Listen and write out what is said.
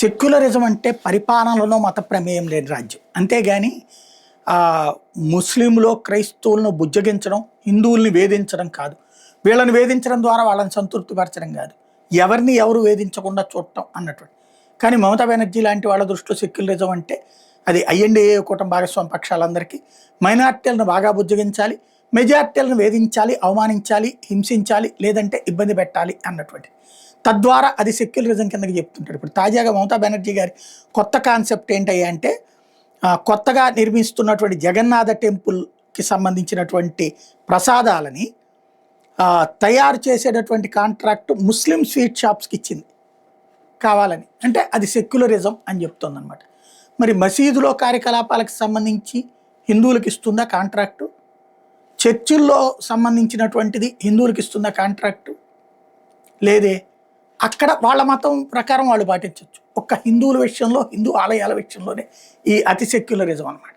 Secularism అంటే పరిపాలనలో మత ప్రమేయం లేని రాజ్యం. అంతేగాని ముస్లింలో క్రైస్తవులను బుజ్జగించడం, హిందువుల్ని వేధించడం కాదు. వీళ్ళని వేధించడం ద్వారా వాళ్ళని సంతృప్తిపరచడం కాదు. ఎవరిని ఎవరు వేధించకుండా చూడటం అన్నటువంటి. కానీ మమతా బెనర్జీ లాంటి వాళ్ళ దృష్టిలో సెక్యులరిజం అంటే అది ఐఎన్డీఏ కూటమి భాగస్వామి పక్షాలందరికీ మైనార్టీలను బాగా బుజ్జగించాలి, మెజార్టీలను వేధించాలి, అవమానించాలి, హింసించాలి, లేదంటే ఇబ్బంది పెట్టాలి అన్నటువంటి. తద్వారా అది సెక్యులరిజం కిందకి చెప్తుంటాడు. ఇప్పుడు తాజాగా మమతా బెనర్జీ గారి కొత్త కాన్సెప్ట్ ఏంటయ్యా అంటే కొత్తగా నిర్మిస్తున్నటువంటి జగన్నాథ టెంపుల్కి సంబంధించినటువంటి ప్రసాదాలని తయారు చేసేటటువంటి కాంట్రాక్ట్ ముస్లిం స్వీట్ షాప్స్కి ఇచ్చింది కావాలని. అంటే అది సెక్యులరిజం అని చెప్తుంది అనమాట. మరి మసీదులో కార్యకలాపాలకు సంబంధించి హిందువులకు ఇస్తుందా కాంట్రాక్టు? చర్చిల్లో సంబంధించినటువంటిది హిందువులకు ఇస్తుందా కాంట్రాక్టు? లేదే. అక్కడ వాళ్ళ మతం ప్రకారం వాళ్ళు పాటించవచ్చు. ఒక్క హిందువుల విషయంలో, హిందూ ఆలయాల విషయంలోనే ఈ అతి సెక్యులరిజం అనమాట.